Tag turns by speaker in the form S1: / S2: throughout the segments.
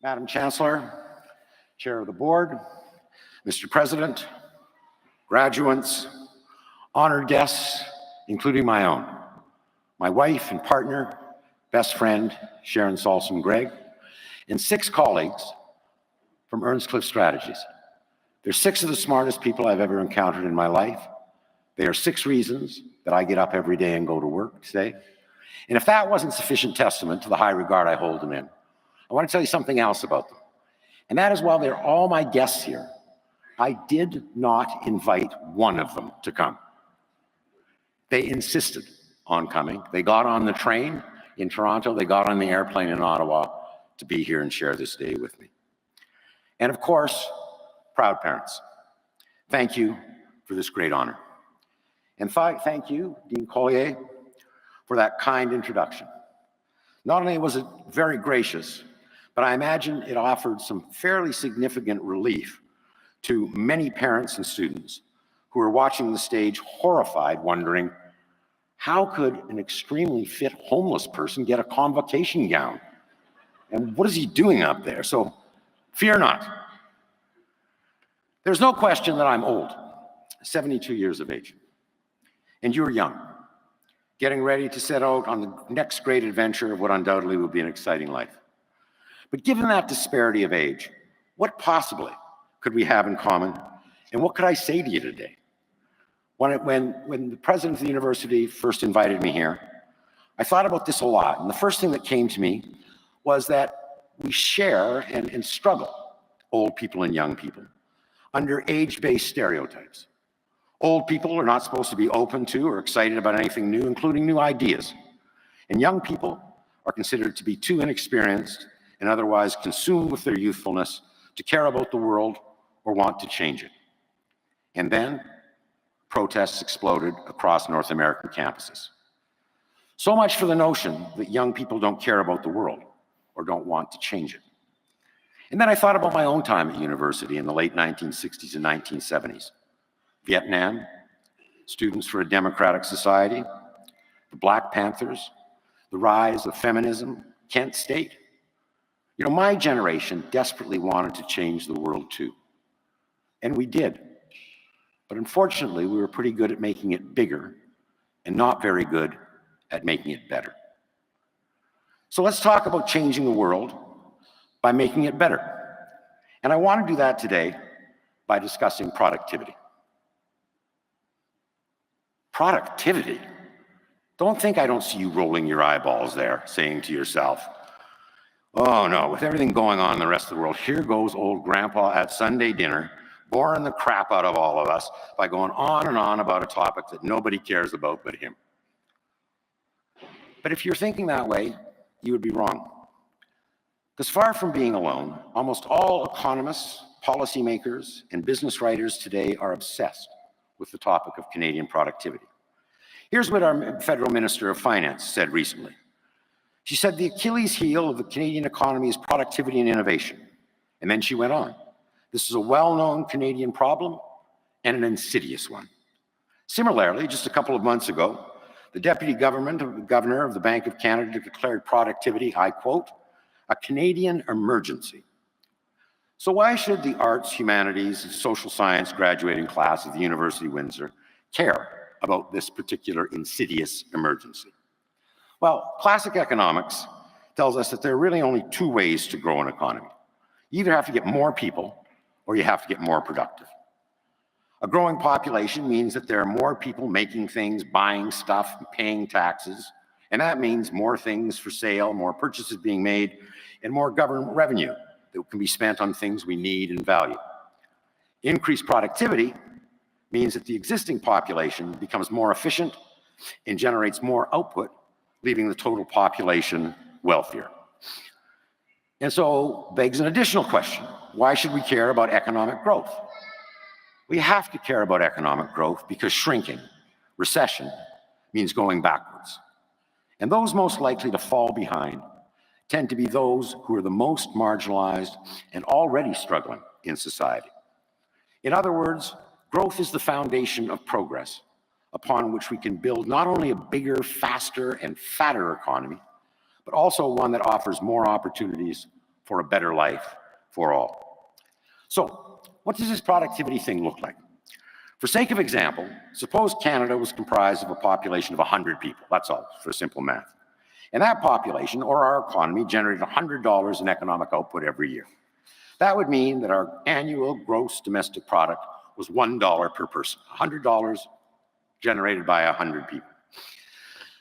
S1: Madam Chancellor, Chair of the Board, Mr. President, graduates, honored guests, including my own, my wife and partner, best friend, Sharon Salson Gregg, and 6 colleagues from Earnscliffe Strategies. They're 6 of the smartest people I've ever encountered in my life. They are 6 reasons that I get up every day and go to work today. And if that wasn't sufficient testament to the high regard I hold them in, I want to tell you something else about them. And that is, while they're all my guests here, I did not invite one of them to come. They insisted on coming. They got on the train in Toronto. They got on the airplane in Ottawa to be here and share this day with me. And of course, proud parents, thank you for this great honor. And thank you, Dean Collier, for that kind introduction. Not only was it very gracious, but I imagine it offered some fairly significant relief to many parents and students who are watching the stage horrified, wondering, how could an extremely fit homeless person get a convocation gown? And what is he doing up there? So fear not. There's no question that I'm old, 72 years of age, and you're young, getting ready to set out on the next great adventure of what undoubtedly will be an exciting life. But given that disparity of age, what possibly could we have in common, and what could I say to you today? When the president of the university first invited me here, I thought about this a lot, and the first thing that came to me was that we share and struggle, old people and young people, under age-based stereotypes. Old people are not supposed to be open to or excited about anything new, including new ideas. And young people are considered to be too inexperienced and otherwise consumed with their youthfulness to care about the world or want to change it. And then protests exploded across North American campuses. So much for the notion that young people don't care about the world or don't want to change it. And then I thought about my own time at university in the late 1960s and 1970s. Vietnam, Students for a Democratic Society, the Black Panthers, the rise of feminism, Kent State. You know, my generation desperately wanted to change the world too. And we did. But unfortunately, we were pretty good at making it bigger and not very good at making it better. So let's talk about changing the world by making it better. And I want to do that today by discussing productivity. Productivity? Don't think I don't see you rolling your eyeballs there, saying to yourself, oh no, with everything going on in the rest of the world, here goes old grandpa at Sunday dinner, boring the crap out of all of us by going on and on about a topic that nobody cares about but him. But if you're thinking that way, you would be wrong. Because far from being alone, almost all economists, policymakers, and business writers today are obsessed with the topic of Canadian productivity. Here's what our Federal Minister of Finance said recently. She said the Achilles heel of the Canadian economy is productivity and innovation. And then she went on. This is a well-known Canadian problem and an insidious one. Similarly, just a couple of months ago, the Deputy Governor of the Bank of Canada declared productivity, I quote, a Canadian emergency. So why should the arts, humanities, and social science graduating class of the University of Windsor care about this particular insidious emergency? Well, classic economics tells us that there are really only 2 ways to grow an economy. You either have to get more people or you have to get more productive. A growing population means that there are more people making things, buying stuff, and paying taxes, and that means more things for sale, more purchases being made, and more government revenue that can be spent on things we need and value. Increased productivity means that the existing population becomes more efficient and generates more output, leaving the total population wealthier. And so begs an additional question. Why should we care about economic growth? We have to care about economic growth because shrinking, recession, means going backwards. And those most likely to fall behind tend to be those who are the most marginalized and already struggling in society. In other words, growth is the foundation of progress upon which we can build not only a bigger, faster, and fatter economy, but also one that offers more opportunities for a better life for all. So, what does this productivity thing look like? For sake of example, suppose Canada was comprised of a population of 100 people. That's all, for simple math. And that population, or our economy, generated $100 in economic output every year. That would mean that our annual gross domestic product was $1 per person, $100 generated by 100 people.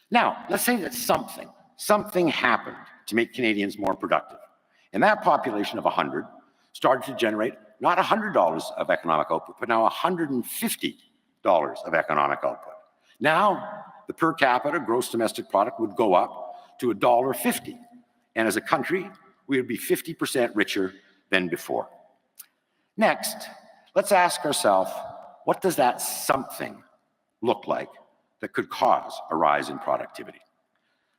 S1: Now, let's say that something happened to make Canadians more productive. And that population of 100 started to generate not $100 of economic output, but now $150 of economic output. Now, the per capita gross domestic product would go up to $1.50. And as a country, we would be 50% richer than before. Next, let's ask ourselves, what does that something look like that could cause a rise in productivity?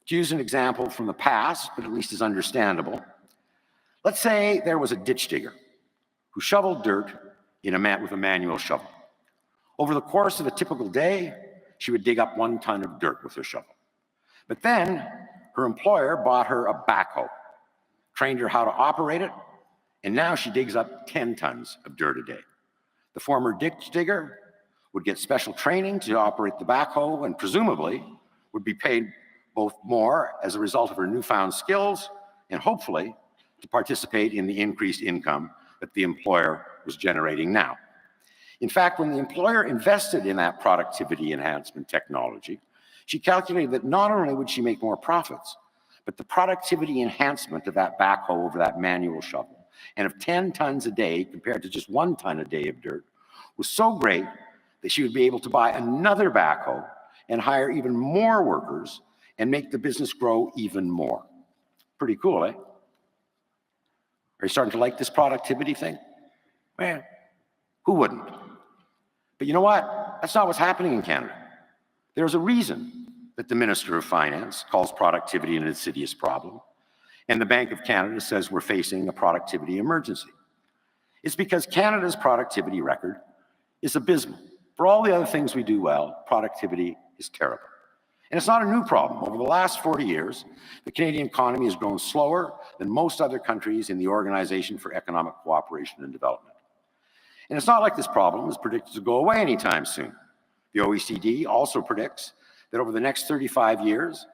S1: To use an example from the past, but at least is understandable, let's say there was a ditch digger who shoveled dirt with a manual shovel. Over the course of a typical day, she would dig up 1 ton of dirt with her shovel. But then her employer bought her a backhoe, trained her how to operate it, and now she digs up 10 tons of dirt a day. The former ditch digger would get special training to operate the backhoe and presumably would be paid both more as a result of her newfound skills and hopefully to participate in the increased income that the employer was generating now. In fact, when the employer invested in that productivity enhancement technology, she calculated that not only would she make more profits, but the productivity enhancement of that backhoe over that manual shovel and of 10 tons a day compared to just 1 ton a day of dirt was so great that she would be able to buy another backhoe and hire even more workers and make the business grow even more. Pretty cool, eh? Are you starting to like this productivity thing? Man, who wouldn't? But you know what? That's not what's happening in Canada. There's a reason that the Minister of Finance calls productivity an insidious problem, and the Bank of Canada says we're facing a productivity emergency. It's because Canada's productivity record is abysmal. For all the other things we do well, productivity is terrible. And it's not a new problem. Over the last 40 years, the Canadian economy has grown slower than most other countries in the Organization for Economic Cooperation and Development. And it's not like this problem is predicted to go away anytime soon. The OECD also predicts that over the next 35 years,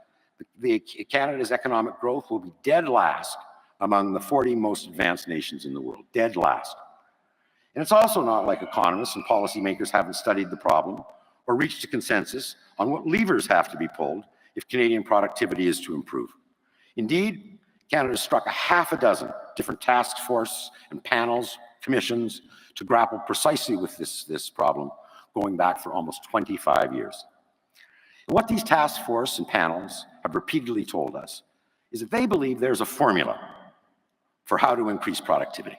S1: Canada's economic growth will be dead last among the 40 most advanced nations in the world, dead last. And it's also not like economists and policymakers haven't studied the problem or reached a consensus on what levers have to be pulled if Canadian productivity is to improve. Indeed, Canada struck a half a dozen different task forces and panels, commissions to grapple precisely with this problem going back for almost 25 years. And what these task forces and panels have repeatedly told us is that they believe there's a formula for how to increase productivity.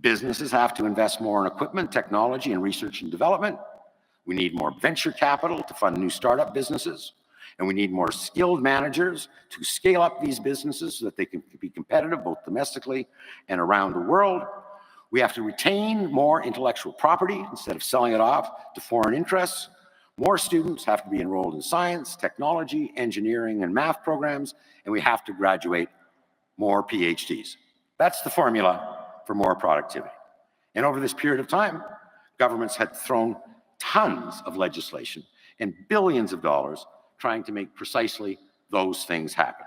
S1: Businesses have to invest more in equipment, technology, and research and development. We need more venture capital to fund new startup businesses. And we need more skilled managers to scale up these businesses so that they can be competitive both domestically and around the world. We have to retain more intellectual property instead of selling it off to foreign interests. More students have to be enrolled in science, technology, engineering, and math programs, and we have to graduate more PhDs. That's the formula for more productivity. And over this period of time, governments had thrown tons of legislation and billions of dollars trying to make precisely those things happen.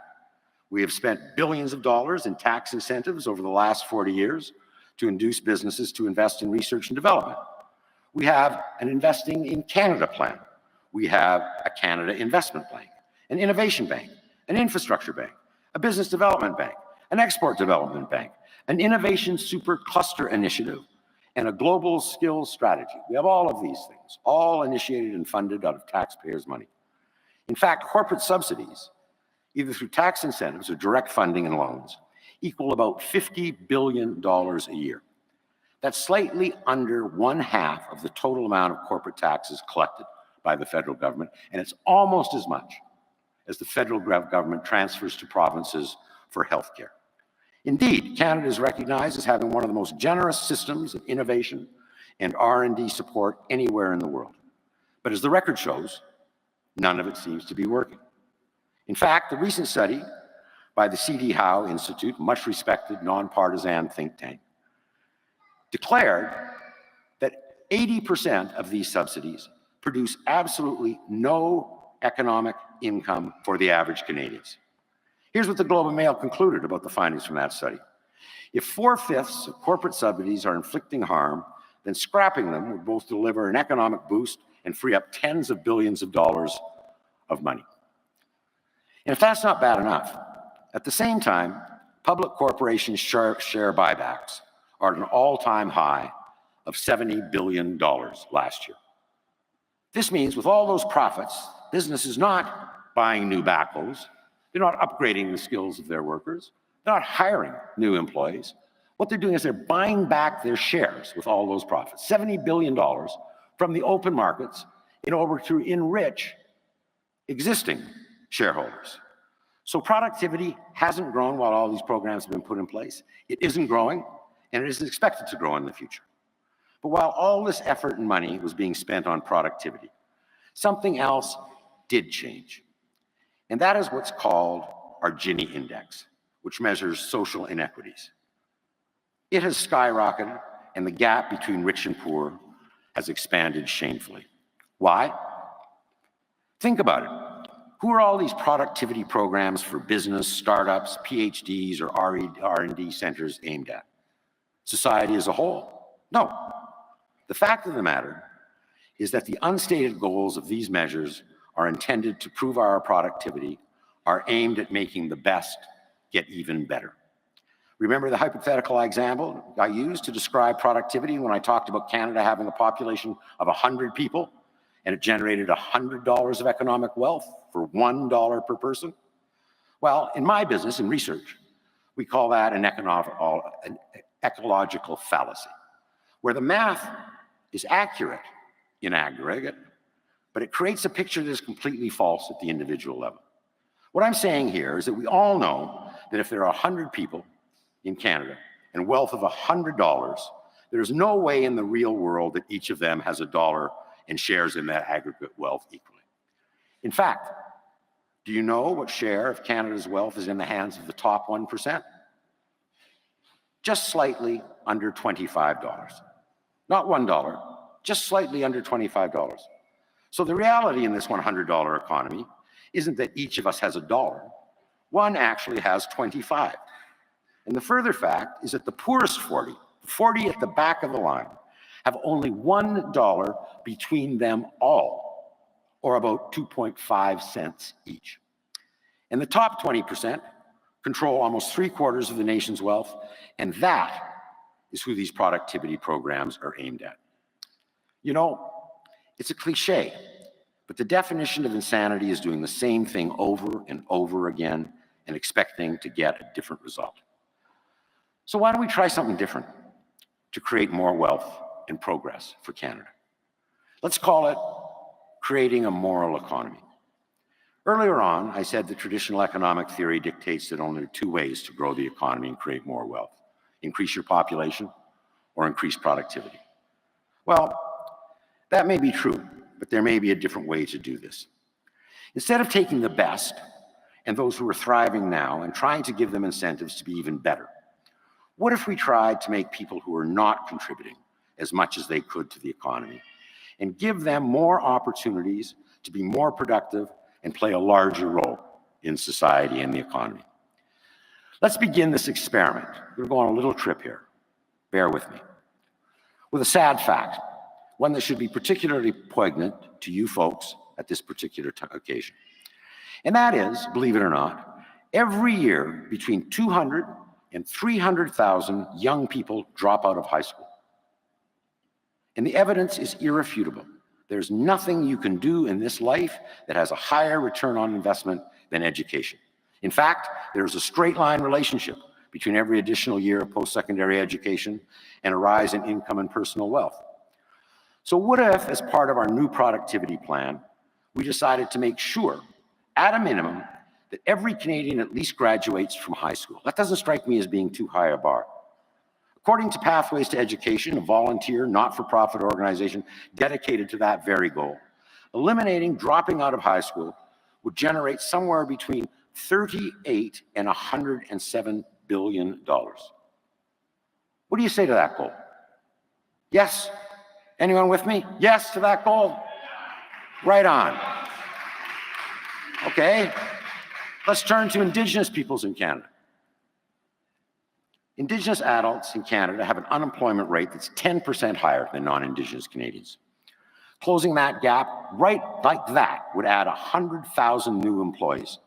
S1: We have spent billions of dollars in tax incentives over the last 40 years to induce businesses to invest in research and development. We have an Investing in Canada plan. We have a Canada Investment Bank, an Innovation Bank, an Infrastructure Bank, a Business Development Bank, an Export Development Bank, an Innovation Super Cluster Initiative, and a Global Skills Strategy. We have all of these things, all initiated and funded out of taxpayers' money. In fact, corporate subsidies, either through tax incentives or direct funding and loans, equal about $50 billion a year. That's slightly under 1/2 of the total amount of corporate taxes collected by the federal government, and it's almost as much as the federal government transfers to provinces for healthcare. Indeed, Canada is recognized as having one of the most generous systems of innovation and R&D support anywhere in the world. But as the record shows, none of it seems to be working. In fact, the recent study by the C.D. Howe Institute, much respected nonpartisan think tank, declared that 80% of these subsidies produce absolutely no economic income for the average Canadians. Here's what the Globe and Mail concluded about the findings from that study. If 4/5 of corporate subsidies are inflicting harm, then scrapping them would both deliver an economic boost and free up tens of billions of dollars of money. And if that's not bad enough, at the same time, public corporations' share buybacks are at an all-time high of $70 billion last year. This means with all those profits, business is not buying new backhoes, they're not upgrading the skills of their workers, they're not hiring new employees. What they're doing is they're buying back their shares with all those profits, $70 billion from the open markets in order to enrich existing shareholders. So productivity hasn't grown while all these programs have been put in place. It isn't growing, and it isn't expected to grow in the future. But while all this effort and money was being spent on productivity, something else did change. And that is what's called our Gini index, which measures social inequities. It has skyrocketed, and the gap between rich and poor has expanded shamefully. Why? Think about it. Who are all these productivity programs for business, startups, PhDs, or R&D centers aimed at? Society as a whole? No. The fact of the matter is that the unstated goals of these measures are intended to prove our productivity, are aimed at making the best get even better. Remember the hypothetical example I used to describe productivity when I talked about Canada having a population of 100 people and it generated $100 of economic wealth for $1 per person? Well, in my business, in research, we call that an ecological fallacy, where the math is accurate in aggregate, but it creates a picture that is completely false at the individual level. What I'm saying here is that we all know that if there are 100 people in Canada and wealth of $100, there's no way in the real world that each of them has $1 and shares in that aggregate wealth equally. In fact, do you know what share of Canada's wealth is in the hands of the top 1%? Just slightly under $25. Not $1, just slightly under $25. So the reality in this $100 economy isn't that each of us has $1. One actually has 25. And the further fact is that the poorest 40, the 40 at the back of the line, have only $1 between them all, or about 2.5 cents each. And the top 20% control almost 3/4 of the nation's wealth, and that is who these productivity programs are aimed at. You know, it's a cliche, but the definition of insanity is doing the same thing over and over again and expecting to get a different result. So why don't we try something different to create more wealth and progress for Canada? Let's call it creating a moral economy. Earlier on, I said that traditional economic theory dictates that only 2 ways to grow the economy and create more wealth: increase your population or increase productivity. Well, that may be true, but there may be a different way to do this. Instead of taking the best and those who are thriving now and trying to give them incentives to be even better, what if we tried to make people who are not contributing as much as they could to the economy and give them more opportunities to be more productive and play a larger role in society and the economy? Let's begin this experiment. We're going on a little trip here. Bear with me. With a sad fact, one that should be particularly poignant to you folks at this particular occasion. And that is, believe it or not, every year between 200 and 300,000 young people drop out of high school. And the evidence is irrefutable. There's nothing you can do in this life that has a higher return on investment than education. In fact, there's a straight line relationship between every additional year of post-secondary education and a rise in income and personal wealth. So what if, as part of our new productivity plan, we decided to make sure, at a minimum, that every Canadian at least graduates from high school? That doesn't strike me as being too high a bar. According to Pathways to Education, a volunteer, not-for-profit organization dedicated to that very goal, eliminating dropping out of high school would generate somewhere between 38 and $107 billion. What do you say to that goal? Yes? Anyone with me? Yes to that goal? Right on. Okay, let's turn to Indigenous peoples in Canada. Indigenous adults in Canada have an unemployment rate that's 10% higher than non-Indigenous Canadians. Closing that gap right like that would add 100,000 new employees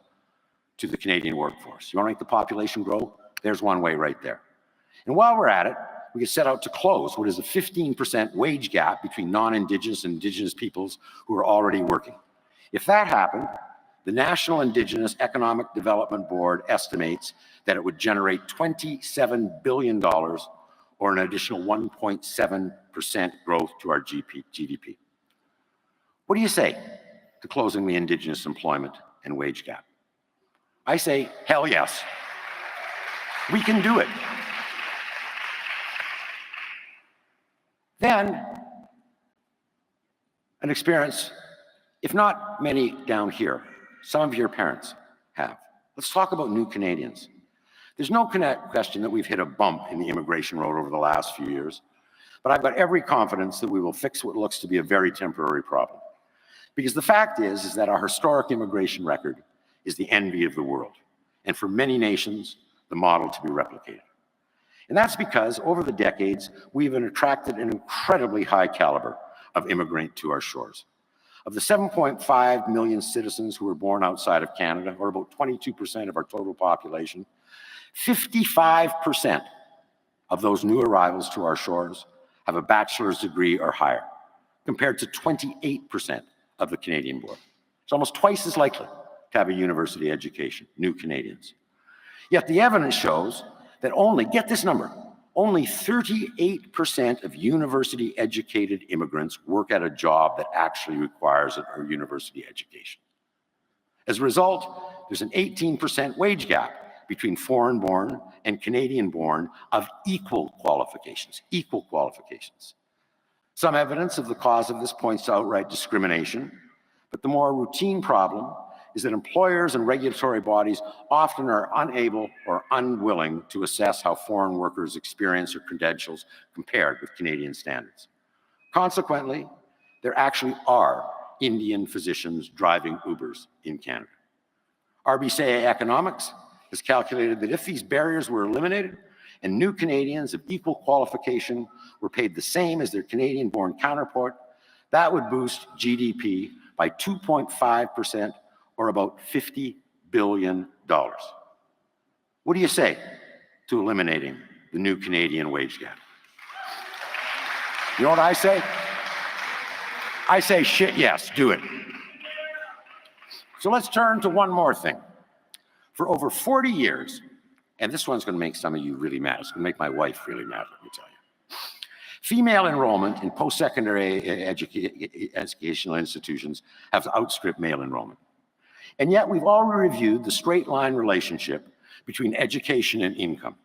S1: to the Canadian workforce. You want to make the population grow? There's one way right there. And while we're at it, we can set out to close what is a 15% wage gap between non-Indigenous and Indigenous peoples who are already working. If that happened, the National Indigenous Economic Development Board estimates that it would generate $27 billion or an additional 1.7% growth to our GDP. What do you say to closing the Indigenous employment and wage gap? I say, hell yes. We can do it. Then, an experience, if not many down here, some of your parents have. Let's talk about new Canadians. There's no question that we've hit a bump in the immigration road over the last few years, but I've got every confidence that we will fix what looks to be a very temporary problem. Because the fact is that our historic immigration record is the envy of the world, and for many nations, the model to be replicated. And that's because over the decades, we've attracted an incredibly high caliber of immigrant to our shores. Of the 7.5 million citizens who were born outside of Canada, or about 22% of our total population, 55% of those new arrivals to our shores have a bachelor's degree or higher, compared to 28% of the Canadian born. It's almost twice as likely to have a university education, new Canadians. Yet the evidence shows that only, get this number, only 38% of university-educated immigrants work at a job that actually requires a university education. As a result, there's an 18% wage gap between foreign-born and Canadian-born of equal qualifications. Some evidence of the cause of this points to outright discrimination, but the more routine problem is that employers and regulatory bodies often are unable or unwilling to assess how foreign workers' experience or credentials compared with Canadian standards. Consequently, there actually are Indian physicians driving Ubers in Canada. RBC Economics has calculated that if these barriers were eliminated and new Canadians of equal qualification were paid the same as their Canadian-born counterpart, that would boost GDP by 2.5% or about $50 billion. What do you say to eliminating the new Canadian wage gap? You know what I say? I say, shit, yes, do it. So let's turn to one more thing. For over 40 years, and this one's going to make some of you really mad. It's going to make my wife really mad, let me tell you. Female enrollment in post-secondary educational institutions has outstripped male enrollment. And yet we've already reviewed the straight line relationship between education and income.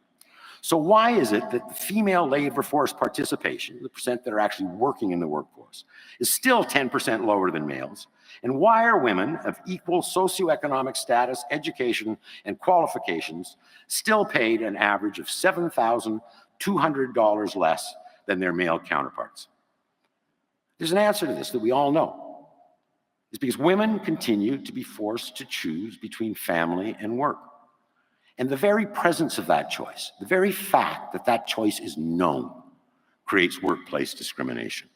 S1: So why is it that the female labor force participation, the percent that are actually working in the workforce, is still 10% lower than males? And why are women of equal socioeconomic status, education, and qualifications still paid an average of $7,200 less than their male counterparts? There's an answer to this that we all know. It's because women continue to be forced to choose between family and work. And the very presence of that choice, the very fact that that choice is known, creates workplace discrimination.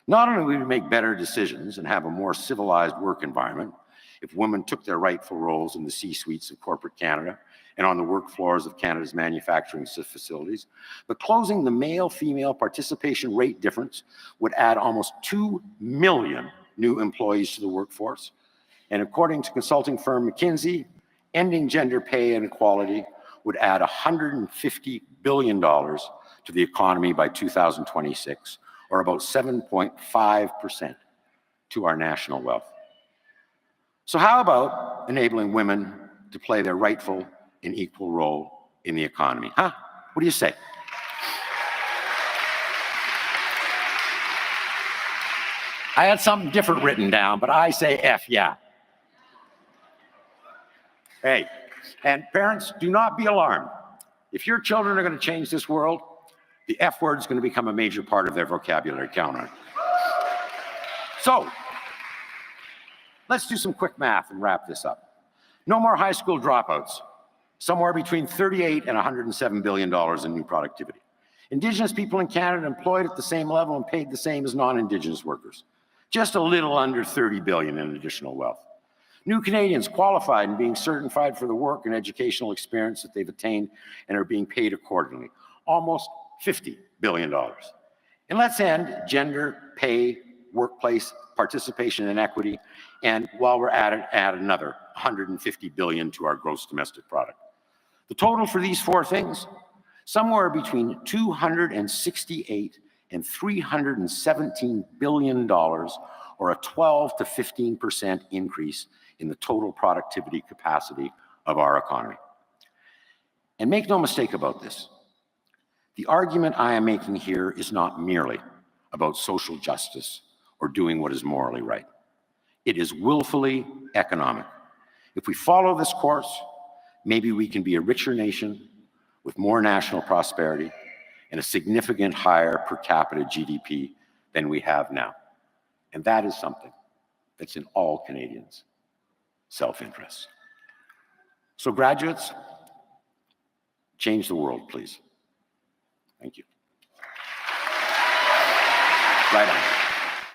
S1: Not only would we make better decisions and have a more civilized work environment if women took their rightful roles in the C-suites of corporate Canada and on the work floors of Canada's manufacturing facilities, but closing the male-female participation rate difference would add almost 2 million new employees to the workforce. And according to consulting firm McKinsey, ending gender pay inequality would add $150 billion to the economy by 2026, or about 7.5% to our national wealth. So how about enabling women to play their rightful and equal role in the economy? Huh? What do you say? I had something different written down, but I say F yeah. Hey, and parents, do not be alarmed. If your children are going to change this world, the F word is going to become a major part of their vocabulary. Count on it. So, let's do some quick math and wrap this up. No more high school dropouts. Somewhere between $38 and $107 billion in new productivity. Indigenous people in Canada employed at the same level and paid the same as non-Indigenous workers. Just a little under $30 billion in additional wealth. New Canadians qualified and being certified for the work and educational experience that they've attained and are being paid accordingly. Almost $50 billion. And let's end gender, pay, workplace participation and equity, and while we're at it, add another $150 billion to our gross domestic product. The total for these four things, somewhere between $268 and $317 billion, or a 12 to 15% increase in the total productivity capacity of our economy. And make no mistake about this, the argument I am making here is not merely about social justice or doing what is morally right. It is willfully economic. If we follow this course, maybe we can be a richer nation with more national prosperity and a significant higher per capita GDP than we have now. And that is something that's in all Canadians' self-interest. So graduates, change the world, please. Thank you. Right on.